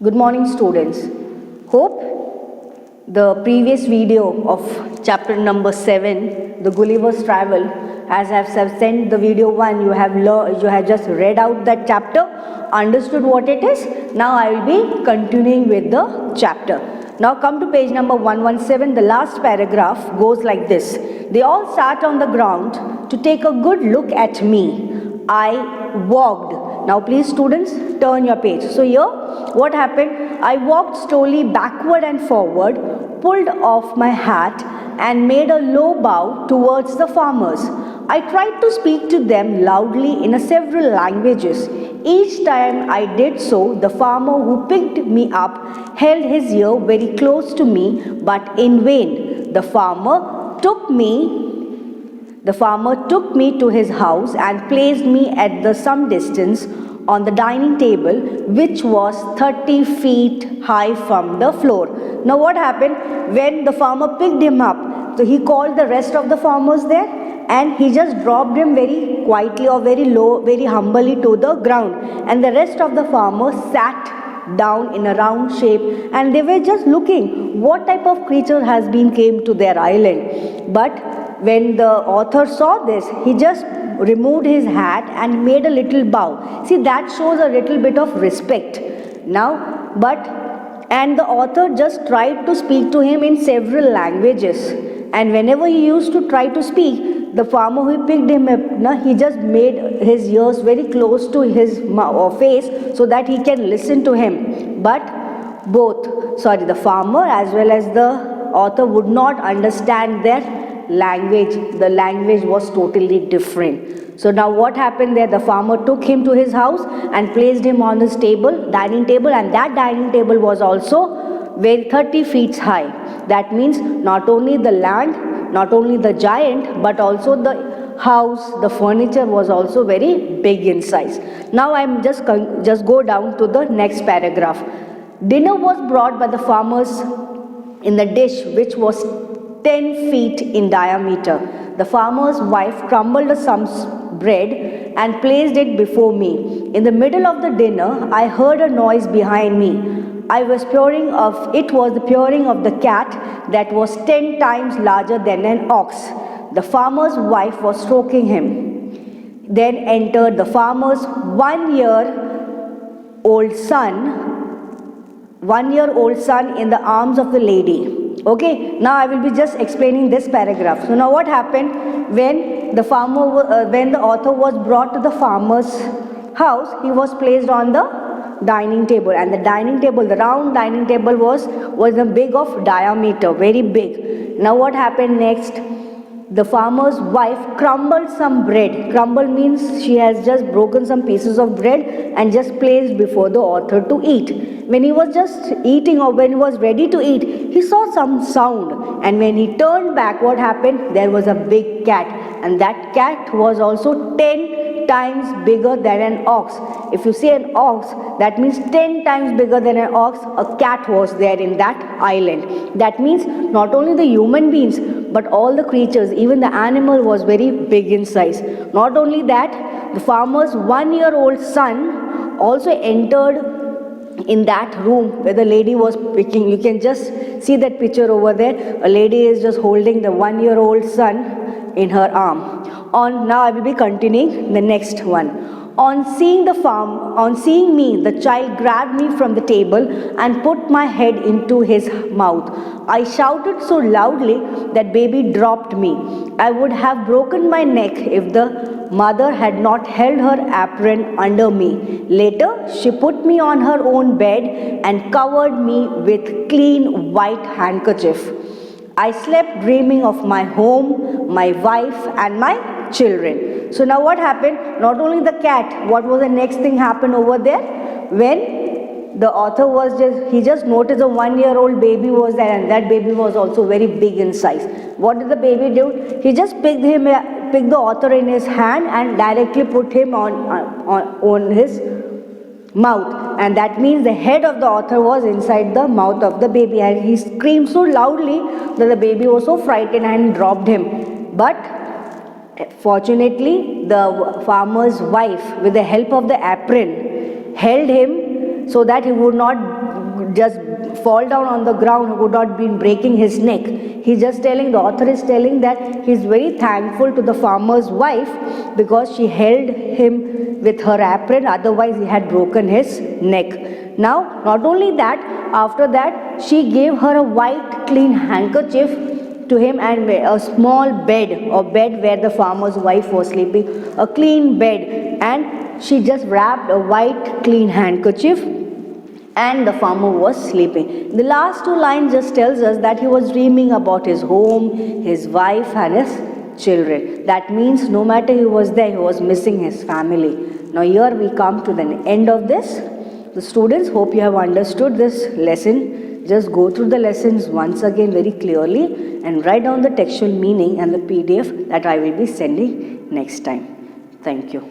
Good morning, students. Hope the previous video of chapter number 7, the Gulliver's Travel, as I have sent the video 1, you have just read out that chapter, understood what it is. Now I will be continuing with the chapter. Now come to page number 117. The last paragraph goes like this. They all sat on the ground to take a good look at me. I walked. Now please students, turn your page. So here what happened? I walked slowly backward and forward, pulled off my hat and made a low bow towards the farmers. I tried to speak to them loudly in several languages. Each time I did so, the farmer who picked me up held his ear very close to me, but in vain. The farmer took me to his house and placed me at some distance on the dining table, which was 30 feet high from the floor. Now what happened? When the farmer picked him up, so he called the rest of the farmers there and he just dropped him very quietly or very low, very humbly to the ground. And the rest of the farmers sat down in a round shape and they were just looking what type of creature has came to their island. But when the author saw this, he just removed his hat and made a little bow. See, that shows a little bit of respect. And the author just tried to speak to him in several languages. And whenever he used to try to speak, the farmer who picked him up, he just made his ears very close to his face so that he can listen to him. But the farmer as well as the author would not understand their language. The language was totally different. So now what happened there? The farmer took him to his house and placed him on his dining table, and that dining table was also 30 feet high. That means not only the land, not only the giant, but also the house, the furniture was also very big in size. Now I am just go down to the next paragraph. Dinner was brought by the farmers in the dish, which was 10 feet in diameter. The farmer's wife crumbled some bread and placed it before me. In the middle of the dinner, I heard a noise behind me. It was the purring of the cat that was 10 times larger than an ox. The farmer's wife was stroking him. Then entered the farmer's 1-year-old son in the arms of the lady. Okay, now I will be just explaining this paragraph. So now what happened when the author was brought to the farmer's house, he was placed on the dining table, and the round dining table was a big of diameter, very big. Now what happened next? The farmer's wife crumbled some bread. Crumble means she has just broken some pieces of bread and just placed before the author to eat. When he was just eating, or when he was ready to eat, he saw some sound, and when he turned back, what happened? There was a big cat, and that cat was also 10 times bigger than an ox. If you see an ox, that means 10 times bigger than an ox. A cat was there in that island. That means not only the human beings, but all the creatures, even the animal was very big in size. Not only that, the farmer's 1-year-old son also entered in that room where the lady was picking. You can just see that picture over there. A lady is just holding the 1-year-old son in her arm. Now I will be continuing the next one. On seeing me, the child grabbed me from the table and put my head into his mouth. I shouted so loudly that baby dropped me. I would have broken my neck if the mother had not held her apron under me. Later, she put me on her own bed and covered me with clean white handkerchief. I slept dreaming of my home, my wife and my children. So now what happened? Not only the cat, what was the next thing happened over there? When the author he just noticed a 1-year-old baby was there, and that baby was also very big in size. What did the baby do? He just picked the author in his hand and directly put him on his mouth, and that means the head of the author was inside the mouth of the baby, and he screamed so loudly that the baby was so frightened and dropped him. But fortunately, the farmer's wife, with the help of the apron, held him so that he would not just fall down on the ground, would not be breaking his neck. He's just telling, the author is telling that he's very thankful to the farmer's wife because she held him with her apron, otherwise he had broken his neck. Now, not only that, after that, she gave her a white clean handkerchief to him and a small bed, or bed where the farmer's wife was sleeping, a clean bed, and she just wrapped a white clean handkerchief and the farmer was sleeping. The last two lines just tells us that he was dreaming about his home, his wife and his children. That means no matter he was there, he was missing his family. Now here we come to the end of this. The students, hope you have understood this lesson. Just go through the lessons once again very clearly and write down the textual meaning and the PDF that I will be sending next time. Thank you.